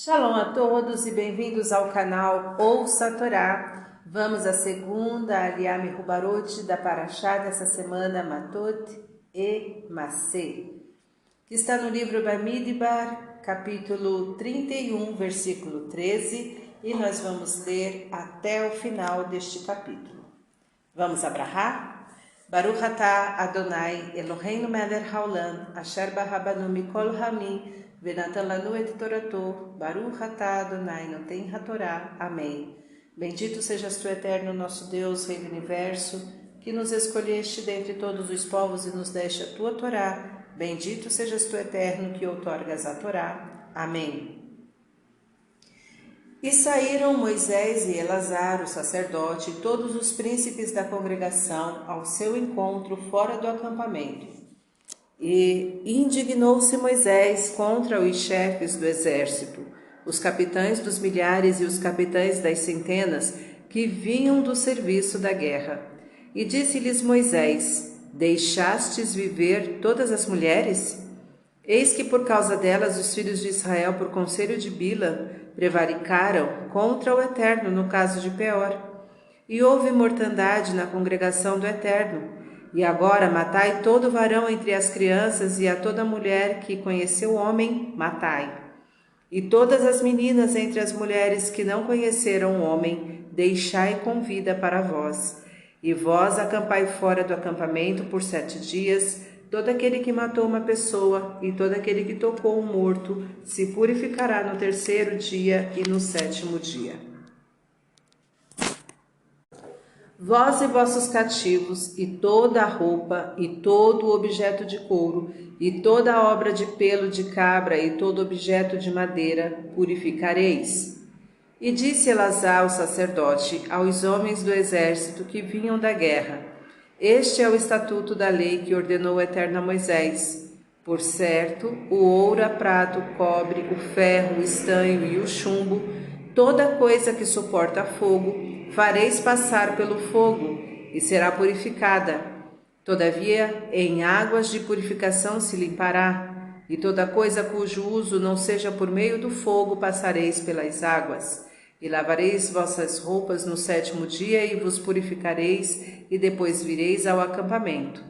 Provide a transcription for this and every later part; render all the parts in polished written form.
Shalom a todos e bem-vindos ao canal Ouça a Torá. Vamos à segunda Aliyah Mehubarot da Parashá dessa semana, Matot e Masé, que está no livro Bamidbar, capítulo 31, versículo 13, e nós vamos ler até o final deste capítulo. Vamos abrahar? Baruch atah Adonai Eloheinu melech haolam, asher barabanu mikol hamim, venatan lanu et torato, Baruch atah Adonai noten hatorá. Amém. Bendito sejas tu, eterno nosso Deus, Rei do Universo, que nos escolheste dentre todos os povos e nos deste a tua Torá. Bendito sejas tu, eterno, que outorgas a Torá. Amém. E saíram Moisés e Elazar, o sacerdote, e todos os príncipes da congregação ao seu encontro fora do acampamento. E indignou-se Moisés contra os chefes do exército, os capitães dos milhares e os capitães das centenas que vinham do serviço da guerra. E disse-lhes Moisés: Deixastes viver todas as mulheres? Eis que por causa delas os filhos de Israel, por conselho de Bila, prevaricaram contra o Eterno no caso de Peor. E houve mortandade na congregação do Eterno. E agora matai todo varão entre as crianças, e a toda mulher que conheceu o homem, matai. E todas as meninas entre as mulheres que não conheceram o homem, deixai com vida para vós. E vós acampai fora do acampamento por 7 dias, todo aquele que matou uma pessoa e todo aquele que tocou um morto se purificará no 3º dia e no 7º dia. Vós e vossos cativos, e toda a roupa, e todo o objeto de couro, e toda a obra de pelo de cabra, e todo objeto de madeira, purificareis. E disse Elazar, o sacerdote, aos homens do exército que vinham da guerra: Este é o estatuto da lei que ordenou o Eterno a Moisés. Por certo, o ouro, a prata, o cobre, o ferro, o estanho e o chumbo, toda coisa que suporta fogo, fareis passar pelo fogo, e será purificada. Todavia, em águas de purificação se limpará, e toda coisa cujo uso não seja por meio do fogo passareis pelas águas. E lavareis vossas roupas no 7º dia, e vos purificareis, e depois vireis ao acampamento.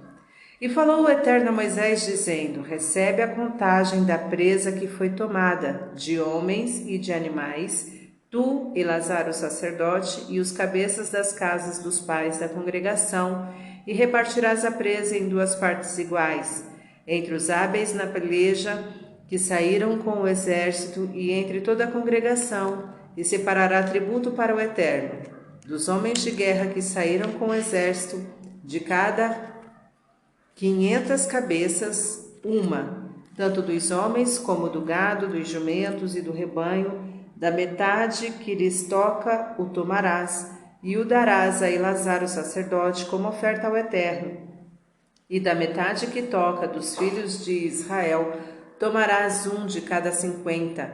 E falou o Eterno a Moisés, dizendo: Recebe a contagem da presa que foi tomada, de homens e de animais, tu, Elazar o sacerdote, e os cabeças das casas dos pais da congregação, e repartirás a presa em 2 partes iguais, entre os hábeis na peleja, que saíram com o exército, e entre toda a congregação, e separará tributo para o Eterno, dos homens de guerra que saíram com o exército, de cada 500 cabeças, uma, tanto dos homens como do gado, dos jumentos e do rebanho, da metade que lhes toca o tomarás, e o darás a Elazar o sacerdote como oferta ao Eterno. E da metade que toca dos filhos de Israel, tomarás um de cada 50,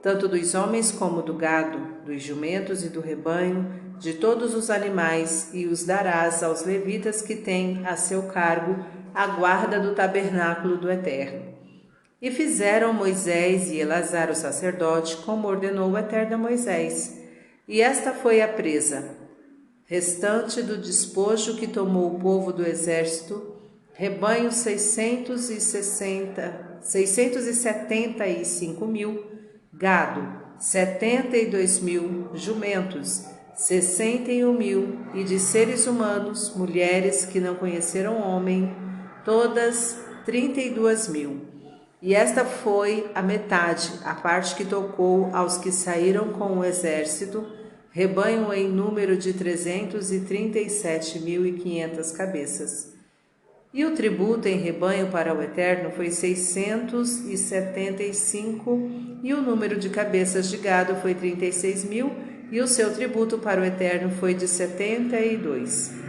tanto dos homens como do gado, dos jumentos e do rebanho, de todos os animais, e os darás aos levitas que têm a seu cargo a guarda do tabernáculo do Eterno. E fizeram Moisés e Elazar o sacerdote, como ordenou o Eterno a Moisés. E esta foi a presa restante do despojo que tomou o povo do exército: rebanho 675.000, gado 72.000, jumentos 61.000, e de seres humanos, mulheres que não conheceram homem, todas 32.000. E esta foi a metade, a parte que tocou aos que saíram com o exército, rebanho em número de 337.500 cabeças. E o tributo em rebanho para o Eterno foi 675, e o número de cabeças de gado foi 36.000, e o seu tributo para o Eterno foi de 72.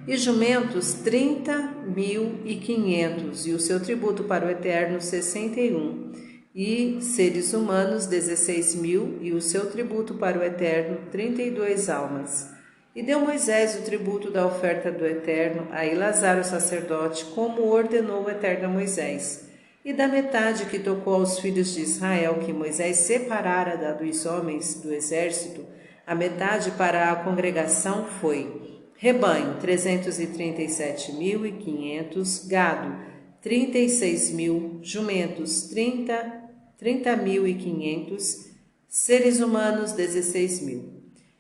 E jumentos 30.500, e o seu tributo para o Eterno 61. E seres humanos 16.000, e o seu tributo para o Eterno 32 almas. E deu Moisés o tributo da oferta do Eterno a Elazar o sacerdote, como ordenou o Eterno a Moisés. E da metade que tocou aos filhos de Israel, que Moisés separara da dos homens do exército, a metade para a congregação foi rebanho 337.500, gado 36.000, jumentos 30.500, seres humanos 16.000.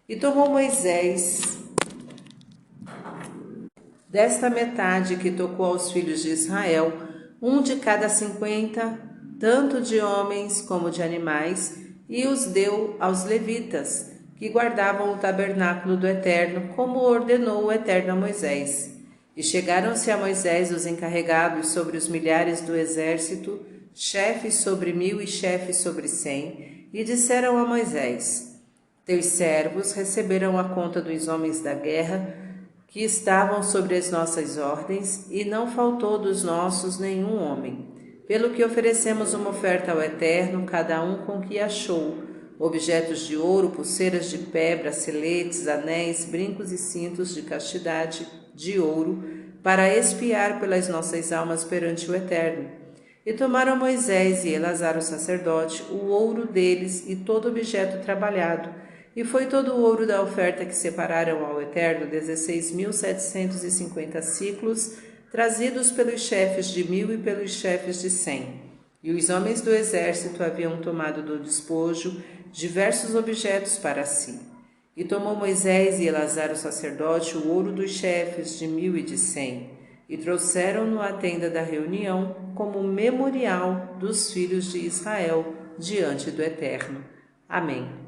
E tomou Moisés desta metade que tocou aos filhos de Israel, um de cada 50, tanto de homens como de animais, e os deu aos levitas, que guardavam o tabernáculo do Eterno, como ordenou o Eterno a Moisés. E chegaram-se a Moisés os encarregados sobre os milhares do exército, chefes sobre 1.000 e chefes sobre 100, e disseram a Moisés: Teus servos receberam a conta dos homens da guerra, que estavam sobre as nossas ordens, e não faltou dos nossos nenhum homem. Pelo que oferecemos uma oferta ao Eterno, cada um com o que achou, objetos de ouro, pulseiras de pé, braceletes, anéis, brincos e cintos de castidade, de ouro, para expiar pelas nossas almas perante o Eterno. E tomaram Moisés e Eleazar o sacerdote o ouro deles e todo objeto trabalhado, e foi todo o ouro da oferta que separaram ao Eterno 16.750 ciclos, trazidos pelos chefes de 1.000 e pelos chefes de 100. E os homens do exército haviam tomado do despojo diversos objetos para si. E tomou Moisés e Eleazar o sacerdote o ouro dos chefes de 1.000 e de 100, e trouxeram-no à tenda da reunião como memorial dos filhos de Israel diante do Eterno. Amém.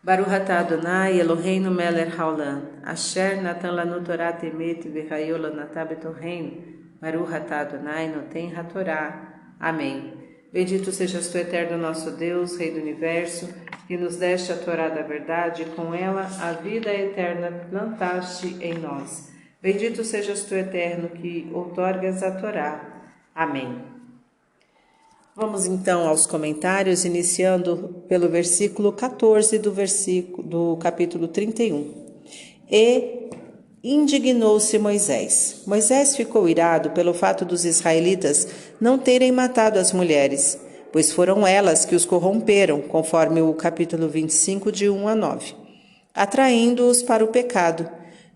Baruch atah Adonai Eloheinu melech haolam, asher natan lanu Torah temet v'chayo lanatah betorreinu, Baruch atah Adonai noten hatorá. Amém. Bendito sejas tu, Eterno nosso Deus, Rei do Universo, que nos deste a Torá da verdade, e com ela a vida eterna plantaste em nós. Bendito sejas tu, Eterno, que outorgas a Torá. Amém. Vamos então aos comentários, iniciando pelo versículo 14 do capítulo 31. E indignou-se Moisés. Moisés ficou irado pelo fato dos israelitas não terem matado as mulheres, pois foram elas que os corromperam, conforme o capítulo 25, de 1 a 9, atraindo-os para o pecado.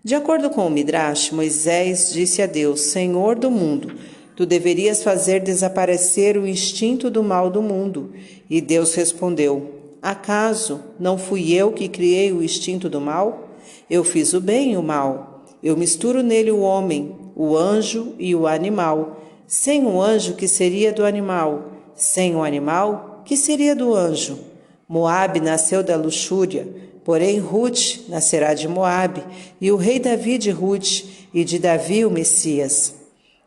De acordo com o Midrash, Moisés disse a Deus: Senhor do mundo, tu deverias fazer desaparecer o instinto do mal do mundo. E Deus respondeu: Acaso não fui eu que criei o instinto do mal? Eu fiz o bem e o mal. Eu misturo nele o homem, o anjo e o animal. Sem o anjo, que seria do animal? Sem o animal, que seria do anjo? Moabe nasceu da luxúria, porém Ruth nascerá de Moabe, e o rei Davi de Ruth, e de Davi o Messias.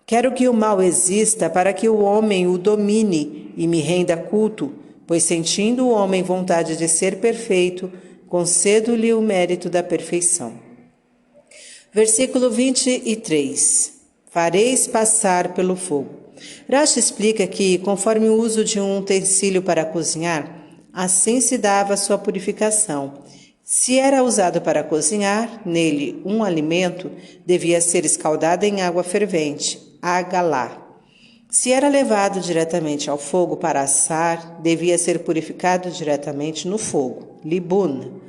Quero que o mal exista para que o homem o domine e me renda culto, pois sentindo o homem vontade de ser perfeito, concedo-lhe o mérito da perfeição. Versículo 23. Fareis passar pelo fogo. Rashi explica que, conforme o uso de um utensílio para cozinhar, assim se dava a sua purificação. Se era usado para cozinhar, nele um alimento devia ser escaldado em água fervente, agalá. Se era levado diretamente ao fogo para assar, devia ser purificado diretamente no fogo, libun.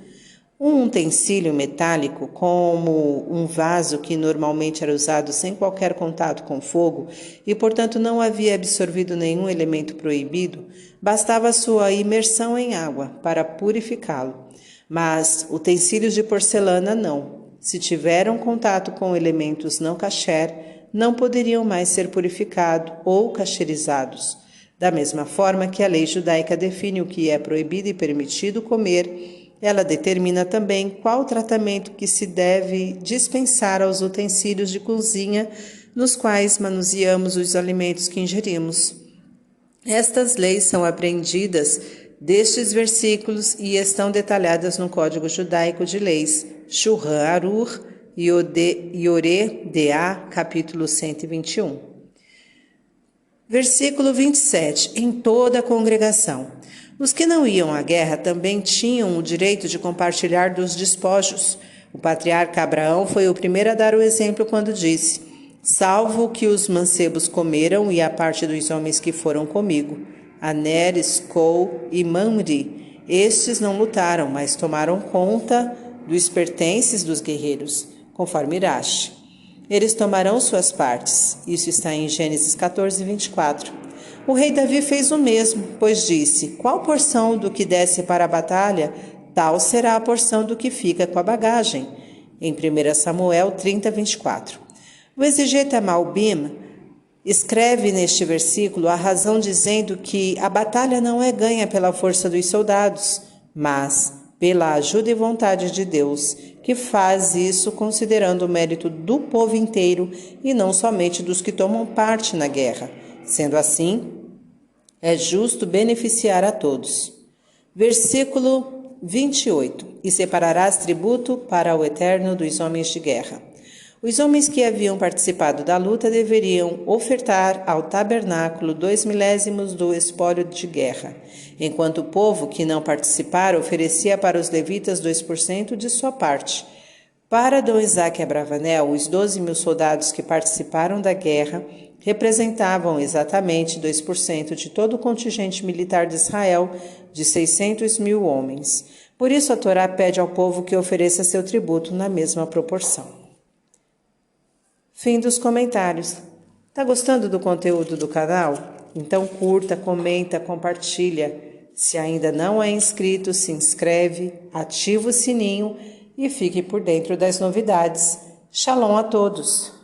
Um utensílio metálico, como um vaso que normalmente era usado sem qualquer contato com fogo e, portanto, não havia absorvido nenhum elemento proibido, bastava sua imersão em água para purificá-lo. Mas utensílios de porcelana não. Se tiveram contato com elementos não kasher, não poderiam mais ser purificados ou kasherizados. Da mesma forma que a lei judaica define o que é proibido e permitido comer, ela determina também qual tratamento que se deve dispensar aos utensílios de cozinha nos quais manuseamos os alimentos que ingerimos. Estas leis são aprendidas destes versículos e estão detalhadas no Código Judaico de Leis, Shulchan Aruch, Yoreh Deah, capítulo 121. Versículo 27. Em toda a congregação. Os que não iam à guerra também tinham o direito de compartilhar dos despojos. O patriarca Abraão foi o primeiro a dar o exemplo quando disse: salvo o que os mancebos comeram e a parte dos homens que foram comigo, Aner, Escol e Mamre. Estes não lutaram, mas tomaram conta dos pertences dos guerreiros, conforme Irache. Eles tomarão suas partes. Isso está em Gênesis 14, 24. O rei Davi fez o mesmo, pois disse: qual porção do que desce para a batalha, tal será a porção do que fica com a bagagem. Em 1 Samuel 30, 24. O exegeta Malbim escreve neste versículo a razão dizendo que a batalha não é ganha pela força dos soldados, mas pela ajuda e vontade de Deus, que faz isso considerando o mérito do povo inteiro e não somente dos que tomam parte na guerra. Sendo assim, é justo beneficiar a todos. Versículo 28. E separarás tributo para o Eterno dos homens de guerra. Os homens que haviam participado da luta deveriam ofertar ao tabernáculo 2 milésimos do espólio de guerra, enquanto o povo que não participara oferecia para os levitas 2% de sua parte. Para Dom Isaque Abravanel, os 12.000 soldados que participaram da guerra representavam exatamente 2% de todo o contingente militar de Israel, de 600.000 homens. Por isso a Torá pede ao povo que ofereça seu tributo na mesma proporção. Fim dos comentários. Tá gostando do conteúdo do canal? Então curta, comenta, compartilha. Se ainda não é inscrito, se inscreve, ativa o sininho e fique por dentro das novidades. Shalom a todos!